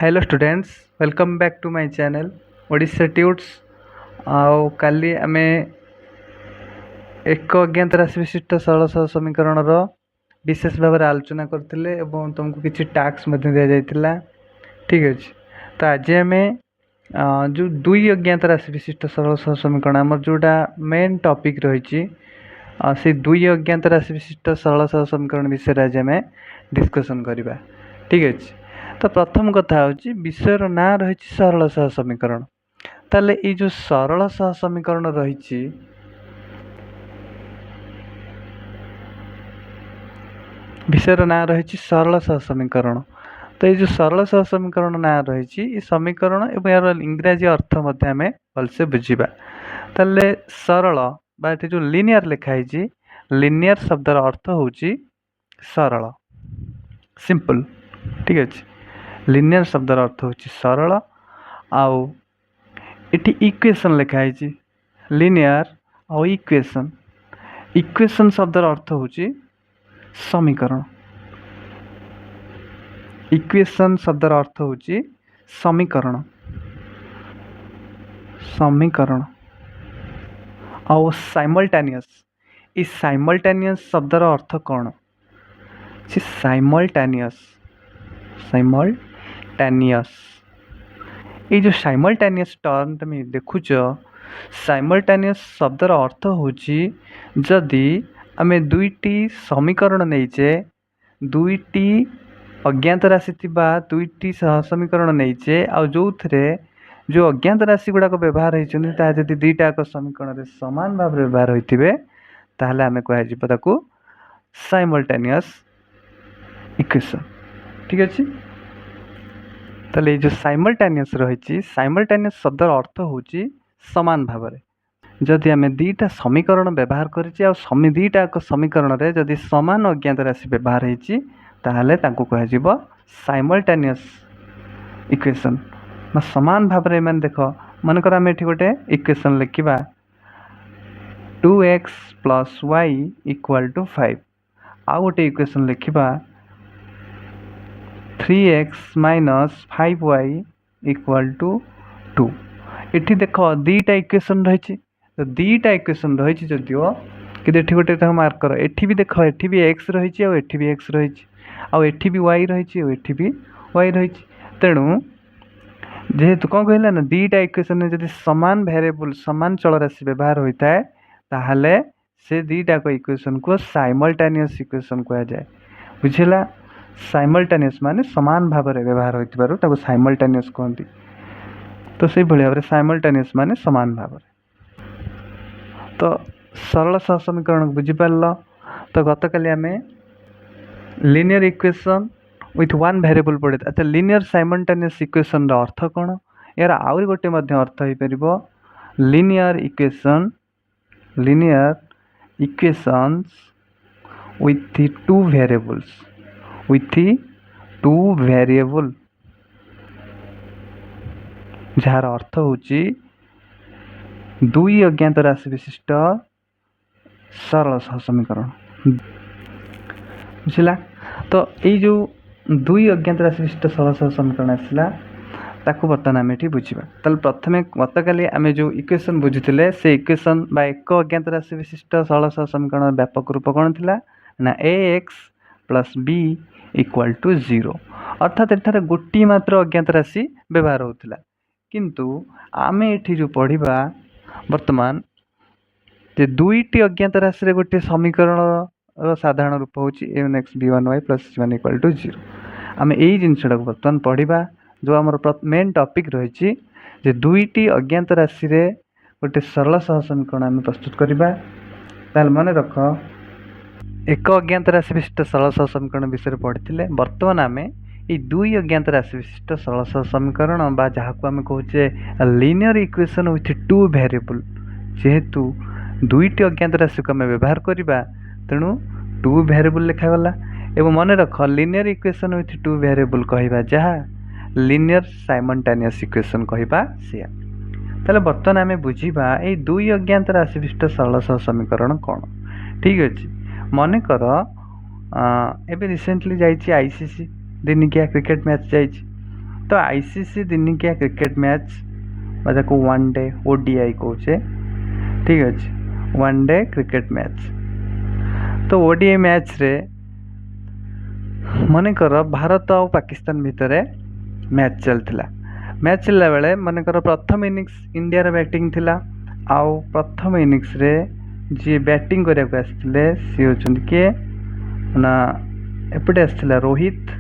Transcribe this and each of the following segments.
Hello students, welcome back to my channel Odisha Tuts. आओ काली आमे एक अज्ञात राशि विशिष्ट सरल सहज समीकरण विशेष भाव में आलोचना करते और तुमको किसी टास्क दिया जाइथिला। ठीक अच्छे, तो आज आम जो दुई अज्ञात राशि विशिष्ट सरल सहज समीकरण आमर जोटा मेन टॉपिक रही से दुई अज्ञात राशि विशिष्ट सरल सहज समीकरण विषय आज आम डिस्कसन करवा। ठीक अच्छे, तो प्रथम कथा हूँ विषयर ना रही सरल सहज समीकरण। ताले ये जो सरल सहज समीकरण रही विषयर ना रही सरल सहज समीकरण। तो ये जो सरल सहज समीकरण ना रही समीकरण एवं यार इंग्राजी अर्थ आम भलसे बुझा। ताले सरल बा जो लिनियर लिखाई लिनियर शब्दर अर्थ हूँ सरल, सिंपल। ठीक अच्छे, लिनियर शब्दर अर्थ हूँ सरल। आउ इटी इक्वेशन लिखाई लिनियर आउ इक्वेशन। इक्वेशन शब्दर अर्थ हूँ समीकरण। इक्वेशन शब्दर अर्थ हूँ समीकरण, समीकरण। आउ साइमल्टेनियस, इस साइमल्टेनियस शब्दर अर्थ कौन? Simultaneous, simultaneous. ये जो साइमल्टेनियस टर्म तुम देखुच, साइमल्टेनियस शब्दर अर्थ हूँ जदि आम दुईटी समीकरण नहींचे, दुईटी अज्ञात राशि दुईटी सह समीकरण नहींचे आ जो थे जो अज्ञात राशि गुड़ाक व्यवहार होती दुईटा समीकरण सामान भाव व्यवहार होते ताहले आम कह साइमल्टेनियस इक्वेशन। ठीक अच्छे, ताले जो साइमल्टेनियस रही साइमल्टेनियस शब्दर अर्थ हूँ समान भाव में। जदि आम दुईटा समीकरण व्यवहार कर दुईटा समीकरण रे जदि समान अज्ञात राशि व्यवहार होती ताहले ताकू कह साइमल्टेनियस इक्वेशन बा समान भाव में। देख मनकर आम ये गोटे इक्वेशन लिखा 2x + y = 5। आउ गोटे इक्वेशन लिखा 3x - 5y = 2। इठी देख दीटा इक्वेशन रही, तो दीटा इक्वेशन रही जदिव कि गोटे मार्क कर एठी भी देख एठी भी x रही और एठी भी x रही और एठी भी y रही और एठी भी y रही। तेणु जेहेतु कौन कहला ना दीटा इक्वेशन जब समान वेरिएबल समान चल राशि व्यवहार होता है ताहले से दीटा को इक्वेशन को साइमल्टेनियस इक्वेशन कहा जाए। बुझेला, साइमल्टेनियस माने समान भाव में व्यवहार होता साइमल्टेनियस कहती। तो से भाव में साइमल्टेनियस माने समान भाव में। तो सरल सहज समीकरण बुझीपार। तो गत काली आम linear equation with one variable पढ़े। अच्छा, लिनियर साइमल्टेनियस इक्वेशन अर्थ कौन? यार आउरी गोटे अर्थ हो पार linear equation, linear equations with two variables, with two variable, जार अर्थ हूँ दुई अज्ञात राशि विशिष्ट सरल सहज समीकरण। बुझला, तो ये जो दुई अज्ञात राशि विशिष्ट सरल सहज समीकरण आसला ताकू बर्तमान आम ये बुझा। ताल प्रथमे गत काली आम जो इक्वेशन बुझुले से इक्वेशन बा एक अज्ञात राशि विशिष्ट सरल सहज समीकरण व्यापक रूप कौन थिला ना ax + b = 0। अर्थात एठार गोटी मात्र अज्ञात राशि व्यवहार होता। किंतु आम ये जो पढ़ा वर्तमान जे दुईटी अज्ञात राशि रे गोटे समीकरण साधारण रूप हूँ a1x b1y + c1 = 0। आम यही जिनसा बर्तमान पढ़ा जो आम मेन टॉपिक रही दुईटी अज्ञात राशि रे गोटे सरल सहज समीकरण आम प्रस्तुत करवा। मन रख एक अज्ञात राशि विशिष्ट सरल सहज समीकरण विषय पढ़ी। बर्तमान आम ये दुई अज्ञात राशि विशिष्ट सरल सहज समीकरण बा जहाँ को आम कहे linear equation with two variable. जेहेतु दुईटी अज्ञात राशि को आम व्यवहार करवा तेणु टू वेरिएबल लिखागला। एवं मन रख linear equation with two variable कहवा जहाँ लिनियर साइमल्टेनियस इक्वेशन कहवा से। ताले बर्तमान आम बुझा ये दुई अज्ञात राशि विशिष्ट सरल सहज समीकरण कौन। ठीक अच्छे, मनकर एवं रिसेंटली जाइए आईसीसी दिनिकिया क्रिकेट मैच जाइए। तो आईसीसी दिनिकिया क्रिकेट मैच जहाँ वन डे ओडीआई कहे ठीक अच्छे वन डे क्रिकेट मैच तो ओडीआई मैच रे मनकर भारत और पाकिस्तान भितर मैच चलता मैच चलला बेले मनकर प्रथम इनिंग्स इंडिया बैटिंग थिला आउ प्रथम इनिंग्स रे जी बैटिंग करने आसते सी होचंदी किए ना एपटे आसला रोहित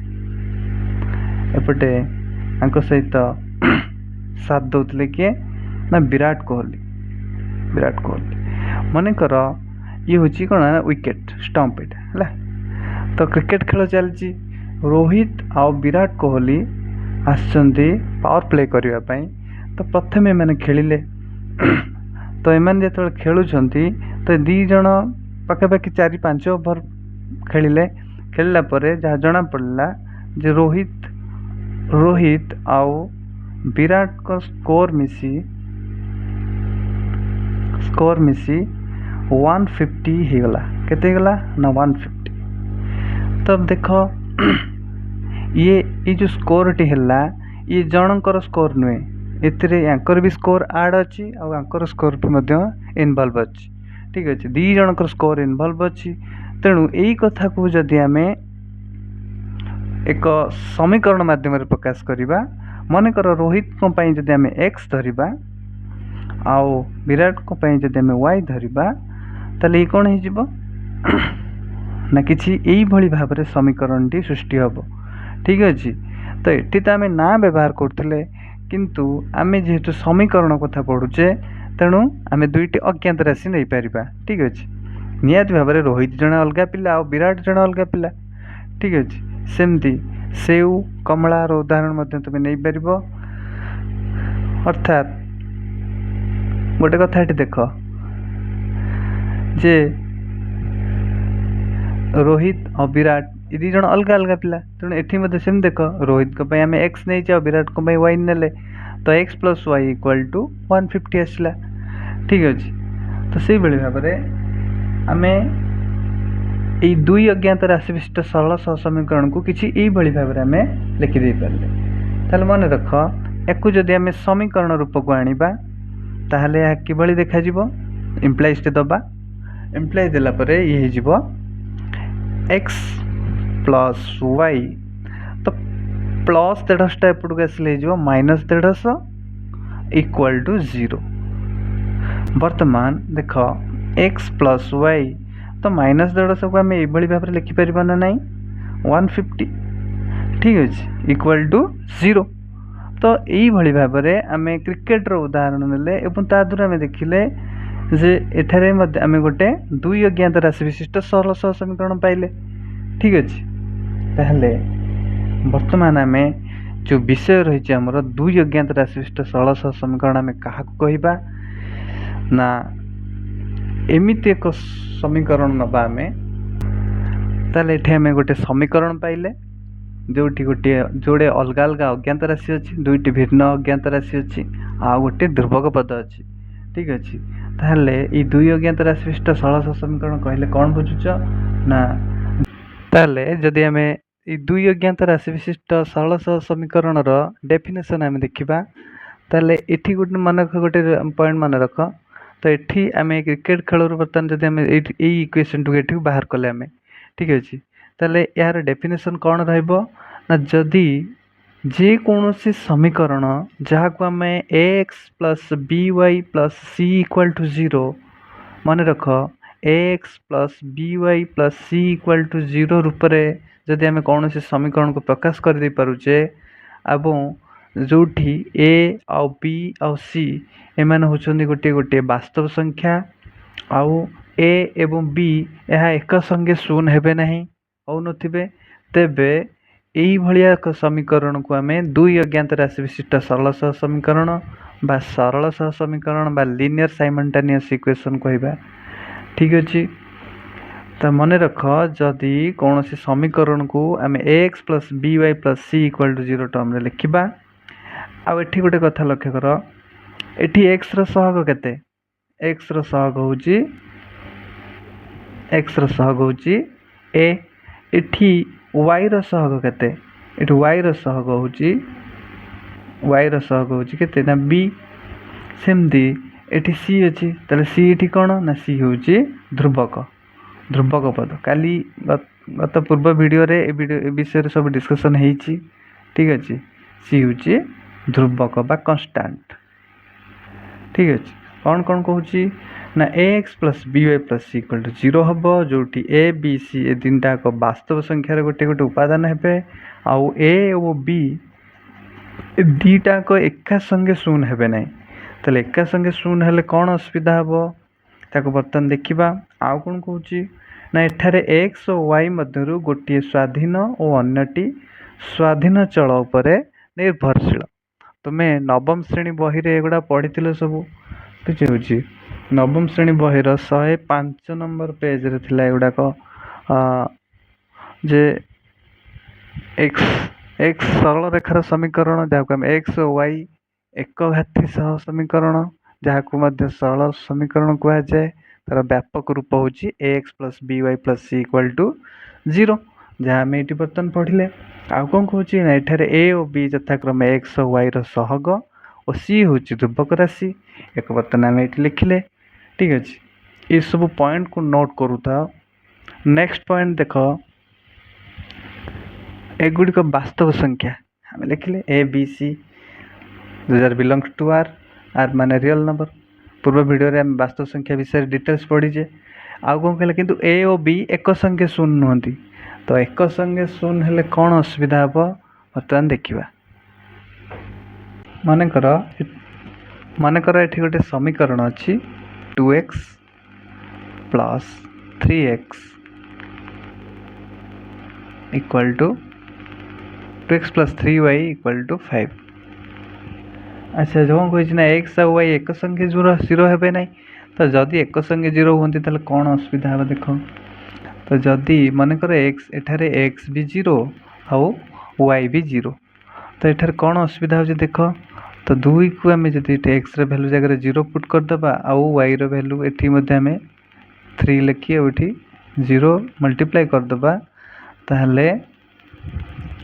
एपटे सहित साथ दौले किए ना विराट कोहली मनकर ये हूँ कौन विकेट स्टंप एट है तो क्रिकेट खेल चलती रोहित आउ विराट कोहली आसचंती पावर प्ले करने तो प्रथम एम खेलिले तो एम जो खेलुंट तो दीज पखापाखि 4-5 ओवर खेलिले खेलला परे जहाँ जना पड़ला जे रोहित आउ विराट को स्कोर मिसी 150 होगला केते गला ना 150 तब देख ये जो स्कोर टी है ये जनकर स्कोर नुहे एकर भी स्कोर आड अच्छी आंकर स्कोर भी इनवॉल्व अच्छी ठीक अच्छे दी जनकर स्कोर इनवॉल्व अच्छी तेणु यही कथा को जदि आम एक समीकरण माध्यम प्रकाश करवा मनकर रोहित को जदि आम एक्स धरिबा आउ विराट को जदि आम वाई धरिबा ताले कौन हो ना किसी यही भाव में समीकरण टी सृष्टि हम ठीक अच्छे तो ये तो आम ना व्यवहार करते किंतु आम जेहेतु समीकरण कथा पढ़ुचे तेणु आम दुईटी अज्ञात राशि नहीं पार ठीक अच्छे निहाती भाव में रोहित जड़े अलग पिला और विराट जड़े अलग पिला ठीक अच्छे सेमती सेऊ कमलार उदाहरण तुम नहीं पार अर्थात गोटे कथा देख जे रोहित और विराट ये दी जन अलग अलग पिला तेणु ये सेम देख रोहित को आम एक्स नहीं विराट को वाई ने तो x plus y equal to 150 आसला ठीक अच्छे तो से भाव में आम यही दुई अज्ञात राशि विशिष्ट सरल सह समीकरण को किसी यही भाव में आम लिखिदे पारे ताल मन रख या जदि आम समीकरण रूप को आनिबा ताहले यह किभली देखा इम्प्लाइज दबा इम्प्लाइज देला ये हो एक्स प्लस वाई तो प्लस 150 एपटू आसले माइनस 150 इक्वल टू 0 वर्तमान देख एक्स प्लस वाई तो माइनस 150 को आम ये भाव में लिखिपर ना ना 150 ठीक अच्छे इक्वल टू 0 तो यही भाव में आम क्रिकेटर उदाहरण ने द्वारा आम देखिले जे एठारे आम गोटे दुई अज्ञात राशि विशिष्ट सरल सह समीकरण पाइले ठीक अच्छे ताहले वर्तमान आम जो विषय रही आमर दुई अज्ञात राशि विशिष्ट सरल सह समीकरण आम क्या कहबा ना एमिति एक समीकरण नबा आम ताले एठे आम गोटे समीकरण पाइले जोटी गोटे जोड़े अलग अलग अज्ञात राशि अच्छी दुईटी भिन्न अज्ञात राशि अच्छी आ गोटे ध्रुवक पद अच्छी ठीक अच्छे ताहले ये दुई अज्ञात राशि विशिष्ट सरल सह समीकरण कहले कौन बुझुच ना ताहले जदि आम ये दुई अज्ञात राशि विशिष्ट सरल सह समीकरण डेफिनेशन आम देखा ताहले एठी गोटे मन रख गोटे पॉइंट मन रख तो ये आम क्रिकेट खेल बर्तमान जब आम यही इक्वेशन टू ये बाहर कले आम ठीक अच्छे ताहले यार डेफिनेशन कौन रहा जदि जेकोसी समीकरण जहाँ को आम A x plus B Y plus C equal to 0 मन रख A x plus B Y plus C equal to 0 रूप में जदि आम कौन से समीकरण को प्रकाश कर दे पारुचे एवं जोठी ए आउ बी आउ सी एमान होचंदी गोटे गोटे वास्तव संख्या आउ ए एवं बी यह एक संगे शून्य हेबे नहीं हो नथिबे तेबे यही भाया एक समीकरण को आम दुई अज्ञात राशि विशिष्ट सरल सह समीकरण बा सरल सह समीकरण बा लिनियर साइमल्टेनियस इक्वेशन कहबा ठीक अच्छे तो मन रख जदि कौन सी समीकरण को आम x plus B Y plus C equal to 0 term रे लिखिबा आ एठी गोटे कथा लक्ष्य कर एठी एक्स रो सहग केते एक्स रो सहग होची ए एठी वाई रो सहग केते एठी वाई रो सहग होची वाई सहग होची केते ना बी सेमती एठी सी अच्छी ताले सी एठी कौन ना सी होची ध्रुवक पद काली गत पूर्व वीडियो रे ए विषय सब डिस्कशन हेची ठीक अच्छे सी होची ध्रुवक बा कन्स्टांट ठीक अच्छे कौन कौन कहूँ ना A x plus B Y plus C equal to 0 हम जो ए बी सी ए तीन टाक वास्तव संख्यार गोटे गोटे उपादान हे आउ ए और बी दीटाक एका संगे शून्य हे ना ताले एका संगे शून्य हेले कौन असुविधा हम ताको बर्तमान देखा आउ कौन कहूँ ना एठारे एक्स और वाई मध्य गोटे स्वाधीन और अन्यटी स्वाधीन चल उपरे निर्भरशील तुम्हें नवम श्रेणी बही रे एगुड़ा पढ़ी सब बुझे नवम श्रेणी बही 105 नंबर पेज रे थिला एगुड़ाक जे एक्स एक्स सरल रेखार समीकरण जहाँ आम एक्स और वाई एक घाती सह समीकरण जहाँ को मध्य सरल समीकरण कहुए तार व्यापक रूप हूँ ए x plus B Y plus C equal to 0 जहाँ आम ये बर्तमान पढ़ले आउ कौन कहूँ ना एठारे ए और बी यथाक्रम एक्स और वाई सहग और सी हूँ ध्रुवक राशि एक बर्तमान आम ये लिखिले ठीक अच्छे ये सब पॉइंट को नोट करू था नेक्स्ट पॉइंट देख एगुड़िक वास्तव संख्या आम लिखिले a b c R belongs to R R माने रियल नंबर पूर्व वीडियो रे हम वास्तव संख्या विषय डिटेल्स पढ़ीचे आउ कौन कहले किंतु ए और बी एक संगे शून्य नुहति तो एक संगे शून्य हेले कौन असुविधा हम बर्तमान देखा मानकर एठी गोटे समीकरण अच्छी 2x plus 3x equal to 2x plus 3y equal to 5 अच्छा जो कही ना एक्स आ वाई एक संगे जीरो हे ना तो जदि एक संगे जीरो हमें तो कौन असुविधा है देख तो जदि मनकर एक्स एठारे एक्स भी जीरो आउ वाई भी जीरो तो एठारे कौन असुविधा हो देख तो दुई को आम जब एक्स वैल्यू जगह 0 पुट करदे आउ वाई वैल्यू एटी आम 3 लिखी ये 0 मल्टीप्लाई करदे ताहले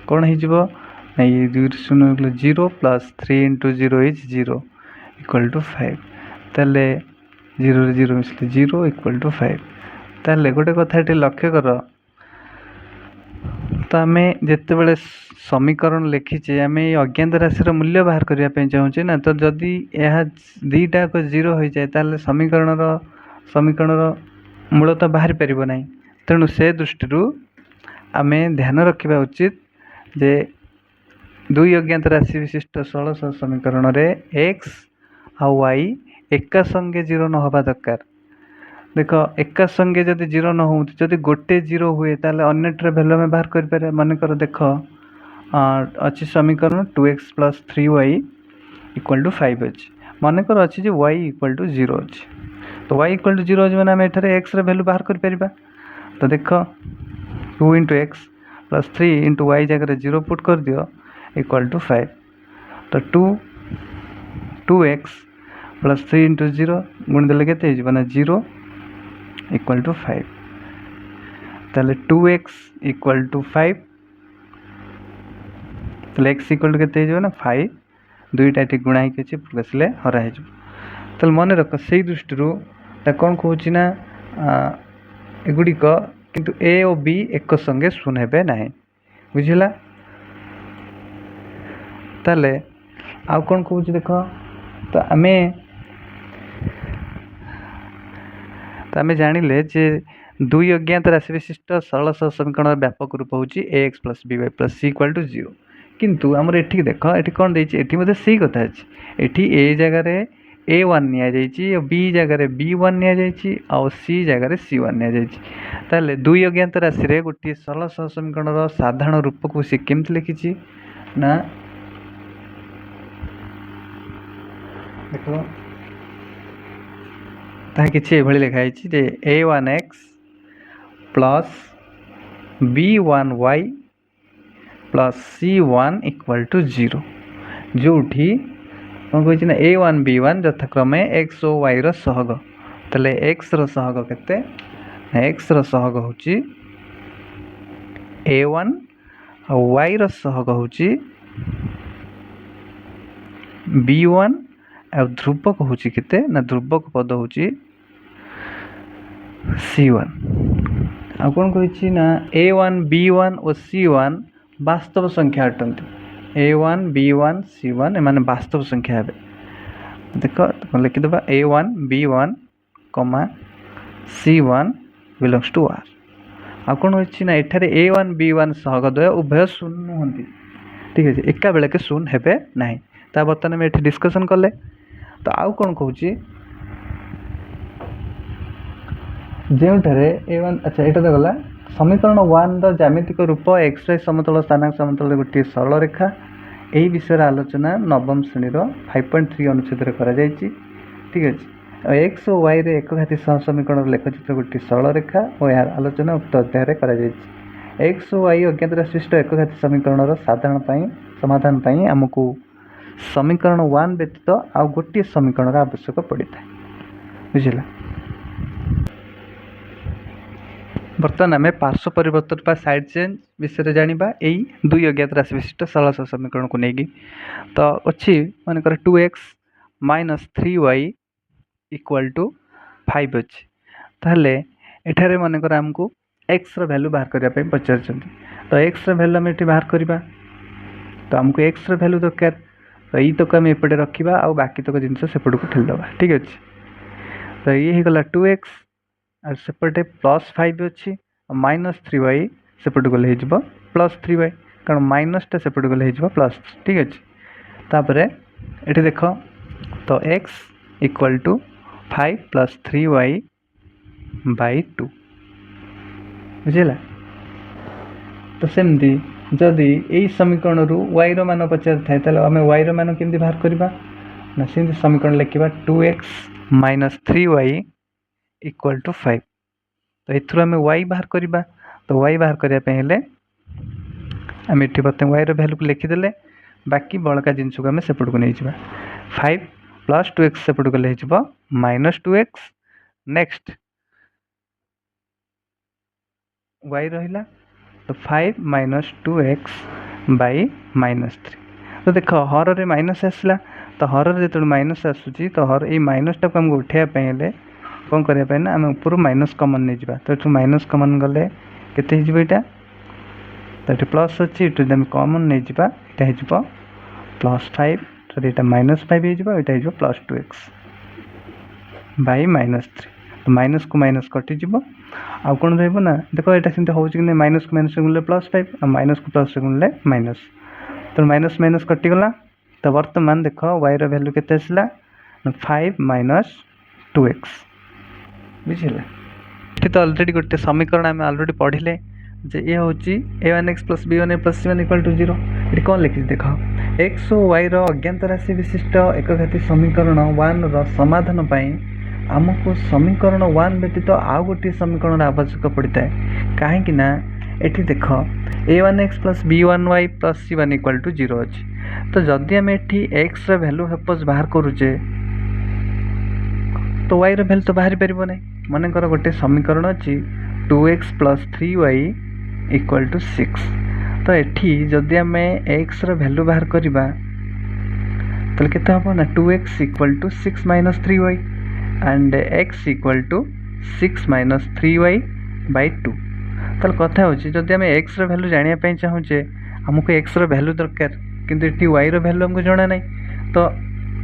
कौन हो ये 0 plus 3 into 0 is 0 equal to 5 ताले 0 0 मिसले 0 इक्वल टू 5 ताले गोटे कथा लक्ष्य कर तो आम जिते बड़े समीकरण लिखीचे आम ये अज्ञात राशि मूल्य बाहर करने चाहूँचे ना तो जदि यह दीटाक 0 हो जाए ताले समीकरण मूल तो बाहर पार ना तेणु से दृष्टि आम ध्यान रखा उचित जे दुई अज्ञात राशि विशिष्ट सरल समीकरण रे एक्स आ वाई एका संगे 0 न हवा दरकार देख एका संगे जदि 0 न हो जदि गोटे 0 हुए ताले अन्यटर वैल्यू में बाहर कर मनकर देख अच्छी समीकरण 2x plus 3y equal to 5 अच्छी मनकर अच्छी जे y इक्वल टू 0 अच्छी तो y इक्वल टू 0 अच्छे मैंने आम एठारे x वैल्यू बाहर कर तो देख 2 into x plus 3 into y जगह 0 पुट कर दियो इक्वल टू 5 तो 2x प्लस 3 इंटू 0 गुण देले केते ना 0 इक्वल टू 5 ताले 2x इक्वल टू 5 ताले x इक्वल टू केते ना 5 दुईटा ये गुणा ही आसले हरा हो मन रख से दृष्टि कौन कहूँ ना एगुड़िक किंतु ए और बी एक संगे शून्य हे ना बुझला ताले आउ कौन कहूँ देख तो आम जानिले जे दुई अज्ञात राशि विशिष्ट सरल समीकरण व्यापक रूप हूँ ए x plus B Y plus C equal to 0 किंतु आमर एठी देख ये कौन देती सी कथा अच्छी एटी ए जगार A1 नि बी जगार B1 नि सी जगार C1 नि ताले दुई अज्ञात राशि रे गोटे सरल समीकरण साधारण रूप को सी केमती लिखी ना देख कि लिखाई A1x plus B1y plus C1 equal to 0 जोठी कौन कही A1 B1 यथाक्रमे x और y सहग ताले x सहग केते x सहग हूँ A1 और y सहग हूँ B1 ଆଉ ଧ୍ରୁବକ ହେଉଛି କେତେ ନା ଧ୍ରୁବକ ପଦ ହେଉଛି C1। ଆଉ କ'ଣ କହିଛି ନା A1 B1 ଓ C1 ବାସ୍ତବ ସଂଖ୍ୟା ଅଟନ୍ତି। A1 B1 C1 ଏମାନେ ବାସ୍ତବ ସଂଖ୍ୟା ହେବେ। ଦେଖ ଲେଖିଦେବା A1 B1 C1 belongs two R। ଆଉ କ'ଣ ଅଛି ନା ଏଠାରେ A1 B1 ସହଗଦ୍ୱୟ ଉଭୟ ଶୂନ ନୁହନ୍ତି। ଠିକ୍ ଅଛି, ଏକା ବେଳକେ ଶୂନ ହେବେ ନାହିଁ। ତା ବର୍ତ୍ତମାନ ଆମେ ଏଠି ଡିସ୍କସନ୍ କଲେ। ତ ଆଉ କ'ଣ କହୁଛି ଯେଉଁଠାରେ A1 ଆଚ୍ଛା ଏଇଟା ତ ଗଲା। ସମୀକରଣ 1ର ଜ୍ୟାମିତିକ ରୂପ XY ସମତଳ ସ୍ଥାନାଙ୍କ ସମତଳରେ ଗୋଟିଏ ସରଳ ରେଖା। ଏହି ବିଷୟରେ ଆଲୋଚନା ନବମ ଶ୍ରେଣୀର 5.3 ଅନୁଚ୍ଛେଦରେ କରାଯାଇଛି। ଠିକ୍ ଅଛି, X ଓ Yରେ ଏକଘାତୀ ସହ ସମୀକରଣର ଲେଖଚିତ୍ର ଗୋଟିଏ ସରଳ ରେଖା ଓ ଏହାର ଆଲୋଚନା ଉକ୍ତ ଅଧ୍ୟାୟରେ କରାଯାଇଛି। X ଓ Y ଅଜ୍ଞାତ ରାଶିବିଶିଷ୍ଟ ଏକଘାତୀ ସମୀକରଣର ସମାଧାନ ପାଇଁ ଆମକୁ ସମୀକରଣ 1 ବ୍ୟତୀତ ଆଉ ଗୋଟିଏ ସମୀକରଣର ଆବଶ୍ୟକ ପଡ଼ିଥାଏ। ବୁଝିଲା। ବର୍ତ୍ତମାନ ଆମେ ପାର୍ଶ୍ୱ ପରିବର୍ତ୍ତନ ବା ସାଇଡ୍ ଚେଞ୍ଜ ବିଷୟରେ ଜାଣିବା ଏଇ ଦୁଇ ଅଜ୍ଞାତ ରାଶି ବିଶିଷ୍ଟ ସରଳ ସମୀକରଣକୁ ନେଇକି। ତ ଅଛି ମନେକର 2x - 3y = 5 ଅଛି। ତାହେଲେ ଏଠାରେ ମନେକର ଆମକୁ xର ଭ୍ୟାଲୁ ବାହାର କରିବା ପାଇଁ ପଚାରୁଛନ୍ତି। ତ xର ଭ୍ୟାଲୁ ଆମେ ଏଠି ବାହାର କରିବା। ତ ଆମକୁ xର ଭ୍ୟାଲୁ ଦରକାର। ତ ଏଇତକ ଆମେ ଏପଟେ ରଖିବା ଆଉ ବାକି ତକ ଜିନିଷ ସେପଟକୁ ଠେଲିଦେବା। ଠିକ୍ ଅଛି, ତ ଇଏ ହେଇଗଲା 2x ଆଉ ସେପଟେ +5 ଅଛି ଆଉ -3y ସେପଟକୁ ଗଲେ ହେଇଯିବ +3y, କାରଣ ମାଇନସ୍ଟା ସେପଟକୁ ଗଲେ ହେଇଯିବ ପ୍ଲସ୍। ଠିକ୍ ଅଛି, ତାପରେ ଏଠି ଦେଖ ତ x = 5 + 3y/2 ବୁଝିଲା। ତ ସେମିତି ଯଦି ଏଇ ସମୀକରଣରୁ yର ମାନ ପଚାରିଥାଏ ତାହେଲେ ଆମେ yର ମାନ କେମିତି ବାହାର କରିବା ନା ସେମିତି ସମୀକରଣ ଲେଖିବା 2x - 3y = 5। ତ ଏଥିରୁ ଆମେ y ବାହାର କରିବା। ତ y ବାହାର କରିବା ପାଇଁ ହେଲେ ଆମେ ଏଠି ପ୍ରଥମେ yର ଭ୍ୟାଲୁକୁ ଲେଖିଦେଲେ, ବାକି ବଳକା ଜିନିଷକୁ ଆମେ ସେପଟକୁ ନେଇଯିବା। 5 + 2x ସେପଟକୁ ଗଲେ ହେଇଯିବ -2x। ନେକ୍ସଟ y ରହିଲା, ତ 5 - 2x/-3। ତ ଦେଖ ହରରେ ମାଇନସ୍ ଆସିଲା। ତ ହରରେ ଯେତେବେଳେ ମାଇନସ୍ ଆସୁଛି ତ ଏଇ ମାଇନସ୍ଟାକୁ ଆମକୁ ଉଠାଇବା ପାଇଁ ହେଲେ କ'ଣ କରିବା ପାଇଁ ନା ଆମେ ଉପରୁ ମାଇନସ୍ କମନ୍ ନେଇଯିବା। ତ ଏଠୁ ମାଇନସ୍ କମନ୍ ଗଲେ କେତେ ହେଇଯିବ ଏଇଟା, ତ ଏଠି ପ୍ଲସ୍ ଅଛି, ଏଠୁ ଯଦି ଆମେ କମନ୍ ନେଇଯିବା ଏଇଟା ହେଇଯିବ +5, ସରି ଏଇଟା -5 ହେଇଯିବ, ଏଇଟା ହେଇଯିବ +2x/-3। ତ ମାଇନସ୍କୁ ମାଇନସ୍ କଟିଯିବ। ଆଉ କ'ଣ ରହିବ ନା ଦେଖ ଏଇଟା ସେମିତି ହେଉଛି କି ନାହିଁ, ମାଇନସ୍କୁ ମାଇନସ୍ ଗୁଣିଲେ +5 ଆଉ ମାଇନସ୍କୁ ପ୍ଲସ୍ ଗୁଣିଲେ ମାଇନସ୍। ତ ମାଇନସ୍ କଟିଗଲା। ତ ବର୍ତ୍ତମାନ ଦେଖ yର ଭ୍ୟାଲୁ କେତେ ଆସିଲା ନା 5 - 2x। ବୁଝିଲା। ଏଠି ତ ଅଲରେଡ଼ି ଗୋଟେ ସମୀକରଣ ଆମେ ଅଲରେଡ଼ି ପଢ଼ିଲେ ଯେ ଇଏ ହେଉଛି a1x + b1a + c1 = 0। ଏଠି କ'ଣ ଲେଖିଛି ଦେଖ, x ଓ yର ଅଜ୍ଞାତ ରାଶି ବିଶିଷ୍ଟ ଏକଘାତୀ ସମୀକରଣ 1ର ସମାଧାନ ପାଇଁ ଆମକୁ ସମୀକରଣ 1 ବ୍ୟତୀତ ଆଉ ଗୋଟିଏ ସମୀକରଣର ଆବଶ୍ୟକ ପଡ଼ିଥାଏ। କାହିଁକି ନା ଏଠି ଦେଖ a1x + b1y + c1 = 0 ଅଛି। ତ ଯଦି ଆମେ ଏଠି xର ଭ୍ୟାଲୁ ସପୋଜ୍ ବାହାର କରୁଛେ ତ yର ଭ୍ୟାଲୁ ତ ବାହାରି ପାରିବ ନାହିଁ। ମନେକର ଗୋଟେ ସମୀକରଣ ଅଛି 2x + 3y = 6। ତ ଏଠି ଯଦି ଆମେ xର ଭ୍ୟାଲୁ ବାହାର କରିବା ତାହେଲେ କେତେ ହେବ ନା 2x = 6 - 3y and x = 6 - 3y/2। ତାହେଲେ କଥା ହେଉଛି ଯଦି ଆମେ xର ଭ୍ୟାଲୁ ଜାଣିବା ପାଇଁ ଚାହୁଁଛେ ଆମକୁ xର ଭ୍ୟାଲୁ ଦରକାର, କିନ୍ତୁ ଏଠି yର ଭ୍ୟାଲୁ ଆମକୁ ଜଣା ନାହିଁ। ତ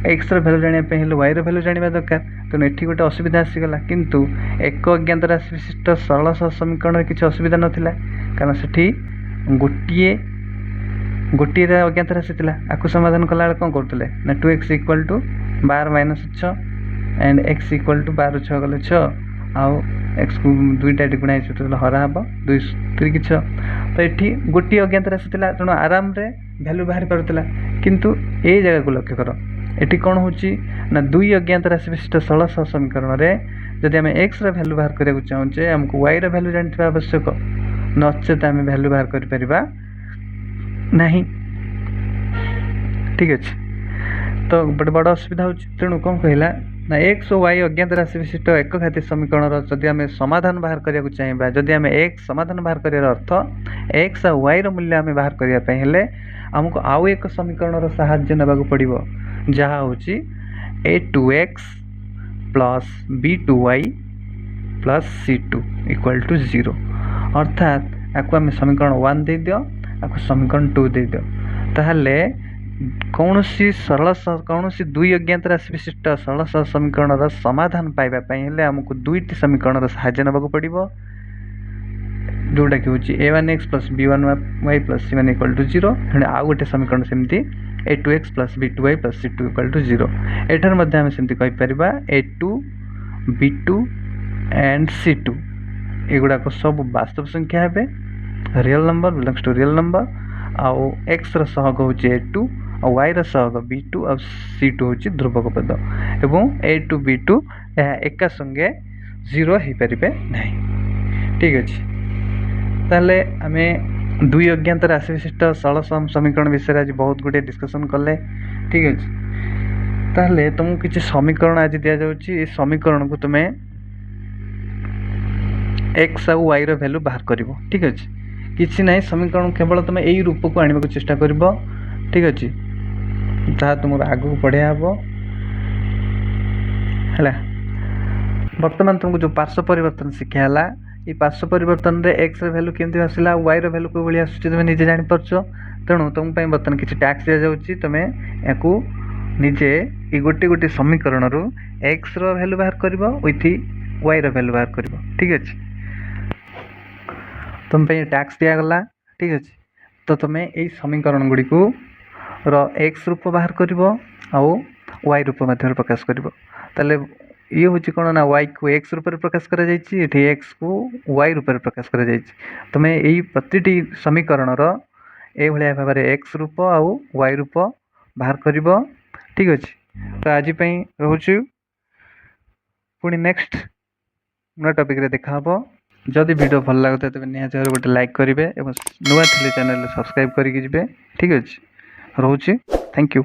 xର ଭ୍ୟାଲୁ ଜାଣିବା ପାଇଁ ହେଲେ yର ଭ୍ୟାଲୁ ଜାଣିବା ଦରକାର। ତେଣୁ ଏଠି ଗୋଟେ ଅସୁବିଧା ଆସିଗଲା। କିନ୍ତୁ ଏକ ଅଜ୍ଞାତ ରାଶି ବିଶିଷ୍ଟ ସରଳ ସମୀକରଣରେ କିଛି ଅସୁବିଧା ନଥିଲା, କାରଣ ସେଠି ଗୋଟିଏ ଅଜ୍ଞାତ ରାଶି ଥିଲା। ଆକୁ ସମାଧାନ କଲାବେଳେ କ'ଣ କରୁଥିଲେ ନା 2x = 12 - 6 and x = 12 6 ଗଲେ 6 ଆଉ xକୁ 2ଟା ଏଠି ଗୁଣା ହେଇଛି ତାହେଲେ ହରା ହେବ 2 3 6। ତ ଏଠି ଗୋଟିଏ ଅଜ୍ଞାତ ରାଶି ଥିଲା, ତେଣୁ ଆରାମରେ ଭ୍ୟାଲୁ ବାହାରି ପାରୁଥିଲା। କିନ୍ତୁ ଏଇ ଜାଗାକୁ ଲକ୍ଷ୍ୟ କର, ଏଠି କ'ଣ ହେଉଛି ନା ଦୁଇ ଅଜ୍ଞାତ ରାଶି ବିଶିଷ୍ଟ ସରଳ ସମୀକରଣରେ ଯଦି ଆମେ xର ଭ୍ୟାଲୁ ବାହାର କରିବାକୁ ଚାହୁଁଛେ ଆମକୁ yର ଭ୍ୟାଲୁ ଜାଣିଥିବା ଆବଶ୍ୟକ, ନଚେତ ଆମେ ଭ୍ୟାଲୁ ବାହାର କରିପାରିବା ନାହିଁ। ଠିକ୍ ଅଛି, ତ ଗୋଟେ ବଡ଼ ଅସୁବିଧା ହେଉଛି। ତେଣୁ କ'ଣ କହିଲା ନା x ଓ y ଅଜ୍ଞାତ ରାଶି ବିଶିଷ୍ଟ ଏକଘାତୀ ସମୀକରଣର ଯଦି ଆମେ ସମାଧାନ ବାହାର କରିବାକୁ ଚାହିଁବା, ଯଦି ଆମେ x ସମାଧାନ ବାହାର କରିବାର ଅର୍ଥ x ଆଉ yର ମୂଲ୍ୟ ଆମେ ବାହାର କରିବା ପାଇଁ ହେଲେ ଆମକୁ ଆଉ ଏକ ସମୀକରଣର ସାହାଯ୍ୟ ନେବାକୁ ପଡ଼ିବ, जहाँ हूँ a2x plus b2y plus c2 equal to 0 अर्थात आपको आम समीकरण 1 दे दियो आपको समीकरण 2 दे दियो ताहले कौन सी दुई अज्ञात राशि विशिष्ट सरल सहज समीकरण समाधान पाइबा आमको दुईटी समीकरण साहाय्य नबाक पड़ो जोटा कि हूँ a1x plus b1y plus c1 equal to 0 पुणी आउ गोटे समीकरण सेमती a2x plus b2y plus c2 equal to 0 एठार मध्य आम सेमती कहीपर a2 b2 एंड c2 एगुड़ाक सब वास्तव संख्या हे real number belongs to real number आउ x सहग हूँ a2 और y सहग b2 और c2 हूँ ध्रुवक पद एवं a2 b2 एका संगे 0 हो पारे ना ठीक अच्छे ताले आमे दुई अज्ञात राशि विशिष्ट सरल समीकरण विषय आज बहुत गुटे डिस्कसन कले ठीक अच्छे ताले तुमको किसी समीकरण आज दि जाऊँगी समीकरण को तुम्हें एक्स आउ वाई वैल्यू बाहर कर ठीक अच्छे किसी ना समीकरण केवल तुम यही रूप को आने को चेष्टा कर ठीक अच्छे जहाँ तुम आगू बढ़िया है बर्तमान तुमको जो पार्श्व परिवर्तन शिखाला ये पार्श्व परिवर्तन रे एक्स वैल्यू केमती आसला वाई वैल्यू को भाई आस निजे जापर तेणु तुम बर्तमान किसी टैक्स दि जाऊँगी तुम्हें या निजे ये गोटे गोटे समीकरण रु एक्स वैल्यू बाहर कर विथ वाई वैल्यू बाहर कर ठीक अच्छे तुम टैक्स दिगला ठीक अच्छे तो तुम्हें यही समीकरण गुड़ी को एक्स रूप बाहर कर वाई रूप मध्य प्रकाश कर ये हूँ कौन ना वाई को एक्स रूप प्रकाश कर एक्स को वाई रूप प्रकाश कर तुम्हें यही प्रति समीकरण भाव में एक्स रूप आउ वाई रूप बाहर कर ठीक अच्छे तो आज रोचु पुणी नेक्स्ट नुआ टॉपिक रे देखा जदि वीडियो भल लगता है तेज निहाती भाव गोटे लाइक करेंगे और नुआ थे चैनल सब्सक्राइब करके ठीक अच्छे रोचे थैंक यू।